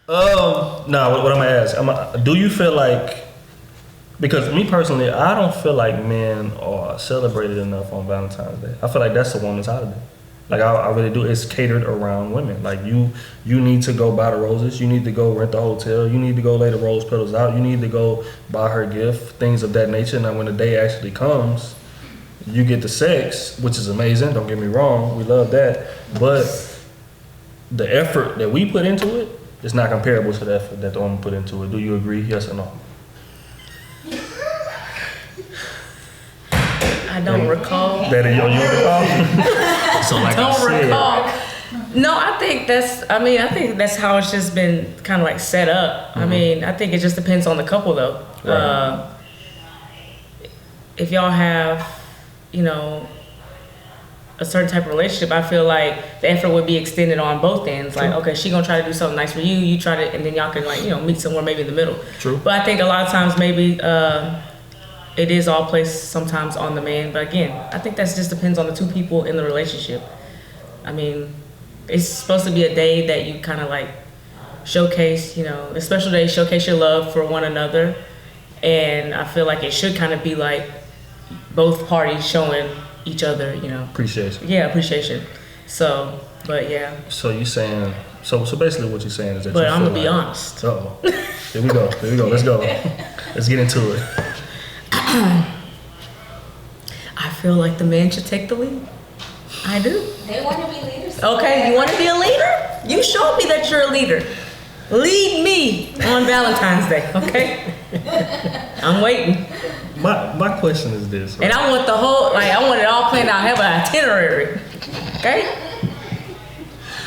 No. What I'm gonna ask? Do you feel like? Because me personally, I don't feel like men are celebrated enough on Valentine's Day. I feel like that's a woman's holiday. Like I really do. It's catered around women. Like you need to go buy the roses. You need to go rent the hotel. You need to go lay the rose petals out. You need to go buy her gift. Things of that nature. Now when the day actually comes, you get the sex, which is amazing. Don't get me wrong. We love that. But the effort that we put into it is not comparable to the effort that the woman put into it. Do you agree? Yes or no? I don't recall. That you recall? So like I don't recall. No, I think that's how it's just been kind of like set up. Mm-hmm. I mean, I think it just depends on the couple though. Right. If y'all have, a certain type of relationship, I feel like the effort would be extended on both ends. True. Like, okay, she gonna try to do something nice for you, you try to, and then y'all can meet somewhere maybe in the middle. True. But I think a lot of times maybe it is all placed sometimes on the man. But again, I think that just depends on the two people in the relationship. I mean, it's supposed to be a day that you kind of like showcase, a special day, showcase your love for one another. And I feel like it should kind of be like both parties showing each other, appreciation. Yeah, appreciation. So, but yeah. So you saying, so basically what you're saying is that. But I'm gonna be honest. Uh-oh. Here we go. Let's go. Let's get into it. I feel like the man should take the lead. I do. They want to be leaders. Okay, you want to be a leader? You show me that you're a leader. Lead me on Valentine's Day, okay? I'm waiting. My question is this. Right? And I want I want it all planned out. I have an itinerary, okay?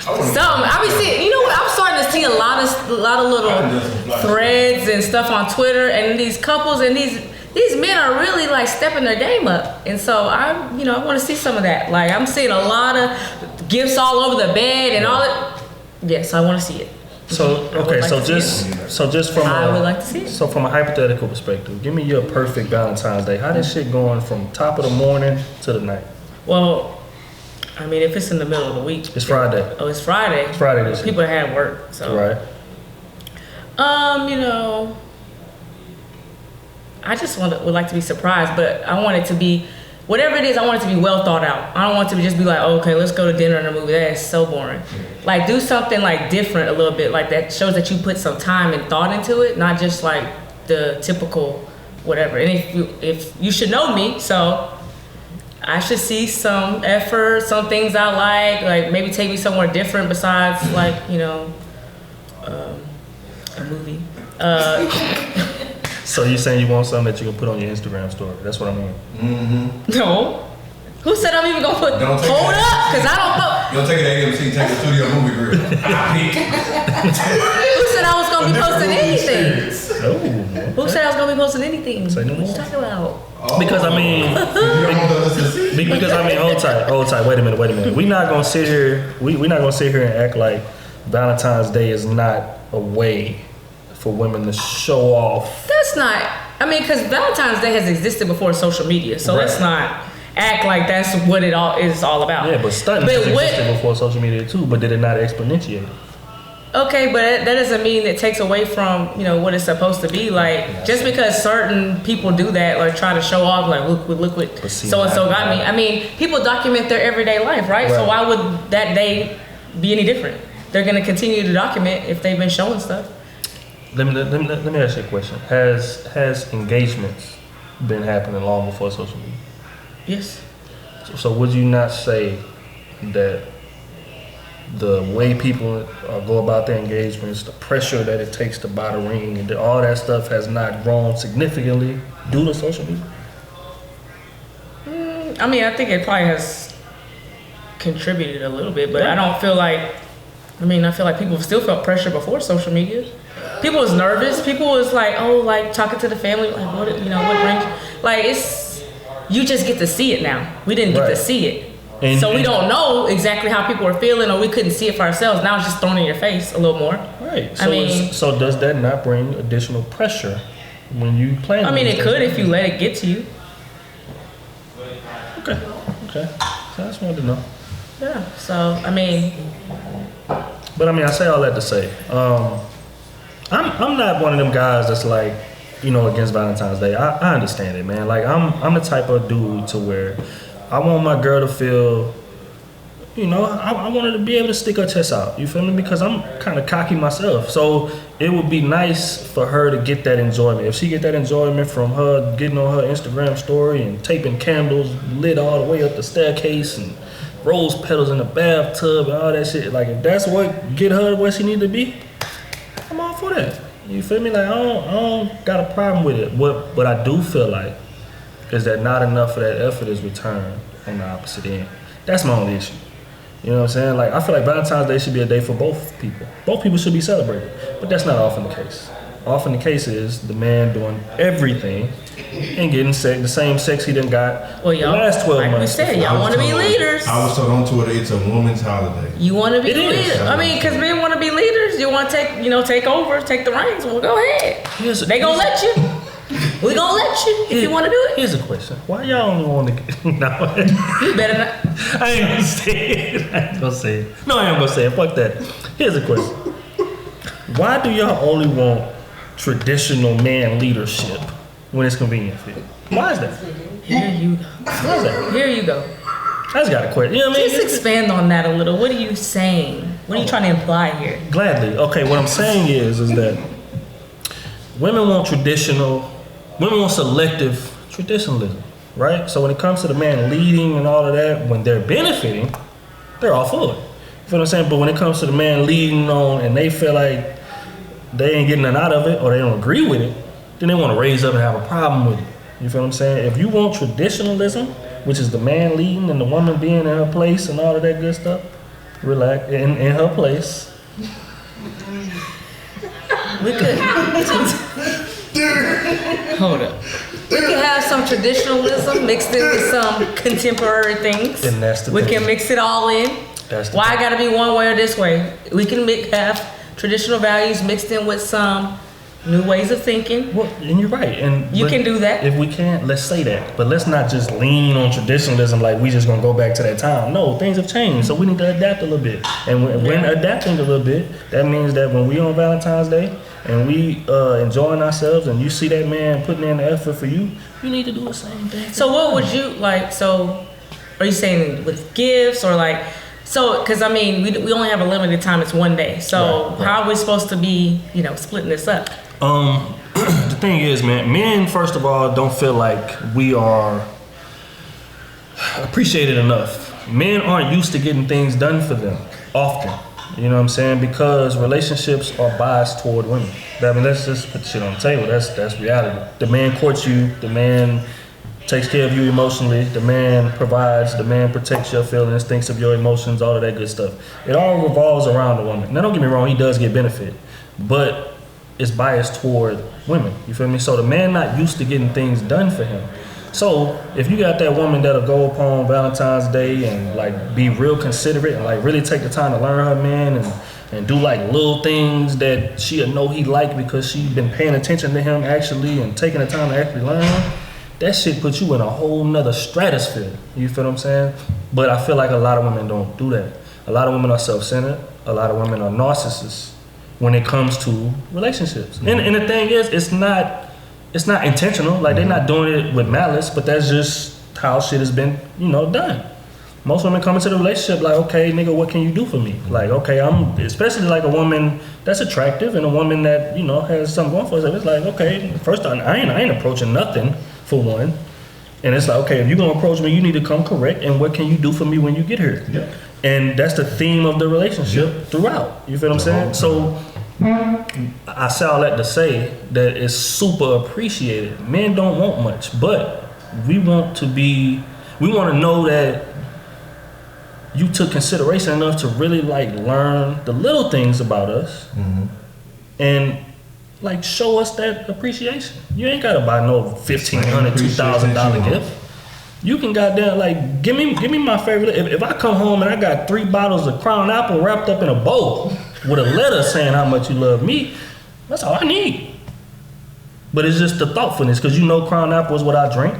I be seeing, what? I'm starting to see a lot of little threads and stuff on Twitter, and these couples and these men are really like stepping their game up, and so I want to see some of that. Like I'm seeing a lot of gifts all over the bed and all that. Yes, I want to see it. So okay, just from I would like to see it. So from a hypothetical perspective, give me your perfect Valentine's Day. How this shit going from top of the morning to the night? Well, I mean, if it's in the middle of the week, it's Friday. Oh, it's Friday. It's Friday this people had work, so right. I just would like to be surprised, but I want it to be, whatever it is, I want it to be well thought out. I don't want it to just be like, oh, okay, let's go to dinner and a movie. That is so boring. Like, do something like different a little bit, like that shows that you put some time and thought into it, not just like the typical whatever. And if you should know me, so I should see some effort, some things I like maybe take me somewhere different besides like, a movie. So you're saying you want something that you can put on your Instagram story? That's what I mean. Mm-hmm. No. Who said I'm even gonna put? Hold up, cause I don't know. Don't take it to AMC. Take it to Studio Movie Grill. Who said I was gonna be posting anything? Oh. Okay. Who said I was gonna be posting anything? Say no what more. you talking about? Oh. Because I mean, hold tight. Wait a minute. We're not gonna sit here. We're not gonna sit here and act like Valentine's Day is not a way for women to show off. That's not. I mean, because Valentine's Day has existed before social media, so let's not act like that's what it all is all about. Yeah, but stunting has existed before social media too. But did it not exponentiate? Okay, but that doesn't mean it takes away from what it's supposed to be. Like just because certain people do that, like try to show off, like look what so and so got me. I mean, people document their everyday life, right? So why would that day be any different? They're gonna continue to document if they've been showing stuff. Let me ask you a question. Has engagements been happening long before social media? Yes. So would you not say that the way people go about their engagements, the pressure that it takes to buy the ring, and all that stuff has not grown significantly due to social media? I mean, I think it probably has contributed a little bit, but I don't feel like. I feel like people still felt pressure before social media. People was nervous. People was like, talking to the family, like, what brings, like, you just get to see it now. We didn't get to see it. So we don't know exactly how people are feeling, or we couldn't see it for ourselves. Now it's just thrown in your face a little more. Right. So does that not bring additional pressure when you plan? I mean, it could if you let it get to you. Okay. So I just wanted to know. Yeah. So I mean. But I say all that to say, I'm not one of them guys that's like, against Valentine's Day. I understand it, man. Like I'm the type of dude to where I want my girl to feel, I want her to be able to stick her chest out. You feel me? Because I'm kind of cocky myself. So it would be nice for her to get that enjoyment. If she get that enjoyment from her getting on her Instagram story and taping candles lit all the way up the staircase and rose petals in the bathtub and all that shit. Like if that's what get her where she need to be, I'm all for that. You feel me? Like I don't got a problem with it. What I do feel like is that not enough of that effort is returned on the opposite end. That's my only issue. You know what I'm saying? Like I feel like Valentine's Day should be a day for both people. Both people should be celebrated, but that's not often the case. Often the case is the man doing everything and getting the same sex he done got the last 12 months. Like we said, y'all want to be leaders. I was told on Twitter it's a woman's holiday. You want to be leaders. I mean, because men want to be leaders. You want to take over, take the reins. Well, go ahead. They gonna let you. We gonna let you if you want to do it. Here's a question: why y'all only want to? No, you better not. I ain't gonna say it. No, I ain't gonna say it. Fuck that. Here's a question: why do y'all only want traditional man leadership when it's convenient for you? Why is that? Here you go. Why is that? Here you go. I just got a question. You know what I mean? Just expand on that a little. What are you saying? What are you trying to imply here? Gladly. Okay, what I'm saying is that women want selective traditionalism, right? So when it comes to the man leading and all of that, when they're benefiting, they're all for it. You feel what I'm saying? But when it comes to the man leading on and they feel like they ain't getting none out of it or they don't agree with it, then they want to raise up and have a problem with it. You feel what I'm saying? If you want traditionalism, which is the man leading and the woman being in her place and all of that good stuff, relax, in her place. We could hold up. We can have some traditionalism mixed in with some contemporary things. And that's the we thing. can mix it all in. Why I gotta be one way or this way? We can have traditional values mixed in with some new ways of thinking. Well, and you're right. And you can do that. If we can't, let's say that. But let's not just lean on traditionalism like we just gonna go back to that time. No, things have changed, so we need to adapt a little bit. And when adapting a little bit, that means that when we on Valentine's Day and we enjoying ourselves, and you see that man putting in the effort for you, you need to do the same thing. So what would you like? So, are you saying with gifts or like? So, because I mean, we only have a limited time. It's one day. So right. How are we supposed to be, splitting this up? The thing is, man, men, first of all, don't feel like we are appreciated enough. Men aren't used to getting things done for them often. You know what I'm saying? Because relationships are biased toward women. I mean, let's just put shit on the table. That's reality. The man courts you. The man takes care of you emotionally. The man provides. The man protects your feelings, thinks of your emotions, all of that good stuff. It all revolves around the woman. Now, don't get me wrong. He does get benefit, but it's biased toward women. You feel me? So the man not used to getting things done for him. So if you got that woman that'll go upon Valentine's Day and like be real considerate and like really take the time to learn her man and do like little things that she'll know he like because she's been paying attention to him actually and taking the time to actually learn him, that shit puts you in a whole nother stratosphere. You feel what I'm saying? But I feel like a lot of women don't do that. A lot of women are self-centered. A lot of women are narcissists when it comes to relationships. Mm-hmm. And the thing is, it's not intentional. Like they're not doing it with malice, but that's just how shit has been, done. Most women come into the relationship like, okay, nigga, what can you do for me? Like, okay, I'm especially like a woman that's attractive and a woman that, has something going for herself. It's like, okay, first I ain't approaching nothing for one. And it's like, okay, if you're gonna approach me, you need to come correct. And what can you do for me when you get here? Yep. And that's the theme of the relationship throughout. You feel what I'm saying? So I say all that to say that it's super appreciated. Men don't want much, but we want to know that you took consideration enough to really like learn the little things about us and like show us that appreciation. You ain't gotta buy no $1,500, $2,000 gift. You can goddamn like give me my favorite. If I come home and I got 3 bottles of Crown Apple wrapped up in a bowl with a letter saying how much you love me, that's all I need. But it's just the thoughtfulness, because Crown Apple is what I drink,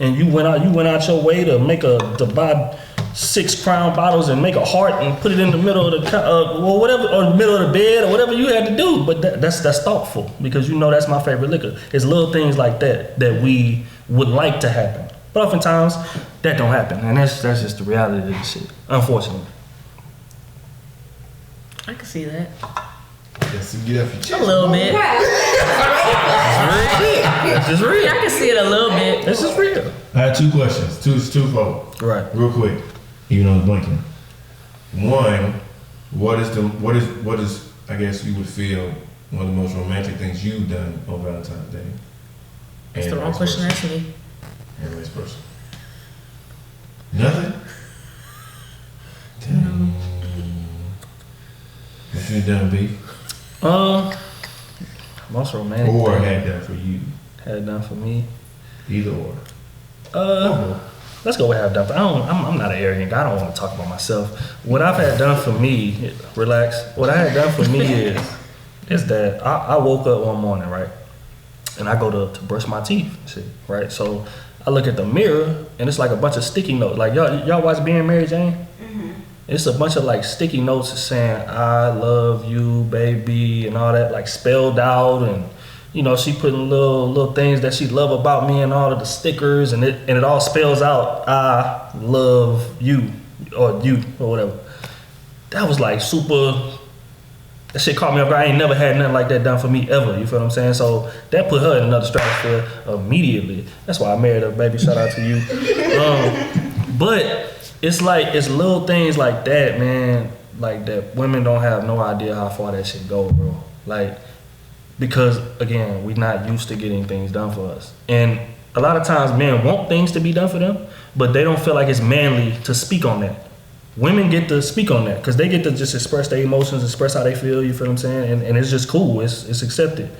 and you went out your way to buy 6 Crown bottles and make a heart and put it in the middle of the or whatever, or the middle of the bed or whatever you had to do. But that's thoughtful because you know that's my favorite liquor. It's little things like that we would like to happen, but oftentimes that don't happen, and that's just the reality of this shit, unfortunately. I can see that. Yes, you get off your A chest. little bit. That's just real. I can see it a little bit. This is real. I had 2 questions. Twofold. Right. Real quick, even though it's blinking. One, what is I guess you would feel one of the most romantic things you've done on Valentine's Day? That's the And wrong vice question to versa. ask me. And vice versa. Nothing? Damn. What you done, B? Most romantic Or thing had done for you? had done for me. Either or. Let's go with have done. I'm not an arrogant guy. I don't want to talk about myself. What I've had done for me, relax. What I had done for me is that I woke up one morning, right, and I go to brush my teeth, shit, right. So I look at the mirror and it's like a bunch of sticky notes. Like y'all watch Being Mary Jane? Mm-hmm. It's a bunch of like sticky notes saying I love you, baby, and all that, like spelled out, and you know, she putting little things that she love about me and all of the stickers, and it all spells out I love you or you or whatever. That was like super. That shit caught me off guard. I ain't never had nothing like that done for me ever. You feel what I'm saying? So that put her in another stratosphere immediately. That's why I married her, baby. Shout out to you. But it's little things like that, man. Like that women don't have no idea how far that shit go, bro. Like. Because again, we're not used to getting things done for us. And a lot of times men want things to be done for them, but they don't feel like it's manly to speak on that. Women get to speak on that because they get to just express their emotions, express how they feel, you feel what I'm saying? And it's just cool, it's accepted.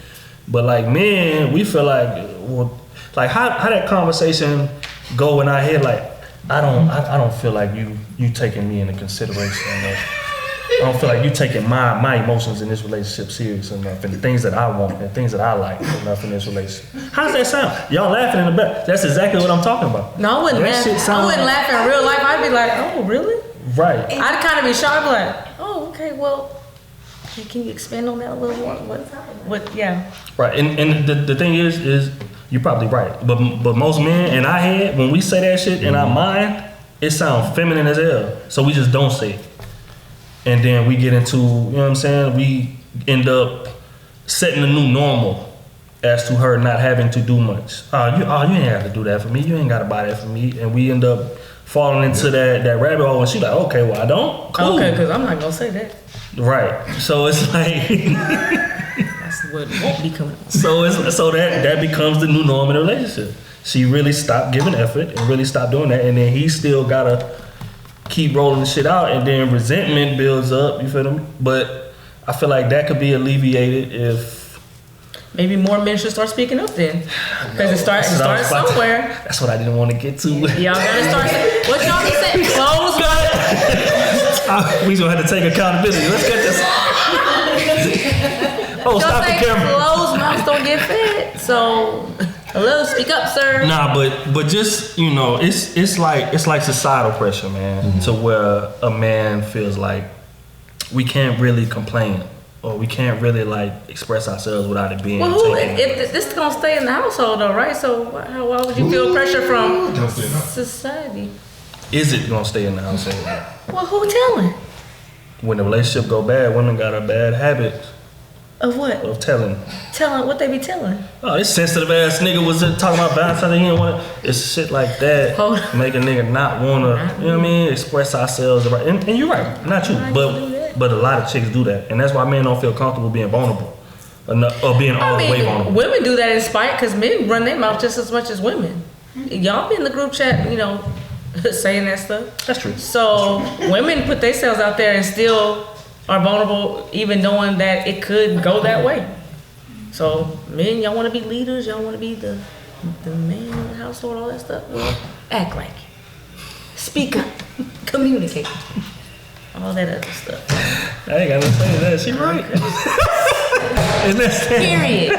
But like men, we feel like, well, like how that conversation go in our head, like, I don't feel like you taking me into consideration enough. I don't feel like you taking my emotions in this relationship serious enough, and the things that I want and things that I like enough in this relationship. How does that sound? Y'all laughing in the back. That's exactly what I'm talking about. No, I wouldn't laugh. I wouldn't laugh in real life. I'd be like, oh, really? Right. I'd kind of be shocked, like, oh, okay, well, can you expand on that a little more? What? Yeah. Right. And the thing is you're probably right. But most men in our head, when we say that shit in our mind, it sounds feminine as hell. So we just don't say it. And then we get into, you know what I'm saying? We end up setting a new normal as to her not having to do much. You ain't have to do that for me. You ain't got to buy that for me. And we end up falling into that rabbit hole. And she's like, okay, well, I don't. Cool. Okay, because I'm not going to say that. Right. So it's like... That's what won't be coming up. So that becomes the new norm in a relationship. She really stopped giving effort and really stopped doing that. And then he still got to keep rolling the shit out, and then resentment builds up, you feel me? But I feel like that could be alleviated if maybe more men should start speaking up then, because it starts somewhere. That's what I didn't want to get to. Y'all gotta start. What y'all be saying? Close. We gonna have to take accountability. Let's get this. Oh, stop the camera. Closed mouths don't get fed. So, hello, speak up, sir. Nah, but just, you know, it's like societal pressure, man, to where a man feels like we can't really complain or we can't really like express ourselves without it being. Well, if this is gonna stay in the household though, right? So why would you feel pressure from society? Is it gonna stay in the household? Well, who telling? When the relationship go bad, women got a bad habit of what? Of telling. Telling what they be telling? Oh, this sensitive ass nigga was talking about Valentine. He didn't want to. It's shit like that. Make a nigga not wanna, you know what I mean? Express ourselves. And you're right, not you, but a lot of chicks do that, and that's why men don't feel comfortable being vulnerable or being all the way vulnerable. Women do that in spite because men run their mouth just as much as women. Y'all be in the group chat, you know, saying that stuff. That's true. So women put themselves out there and still are vulnerable, even knowing that it could go that way. So men, y'all want to be leaders, y'all want to be the man in the household, all that stuff. Well, act like it. Speak up, communicate, all that other stuff. I ain't got to say that. She right. And that's Period.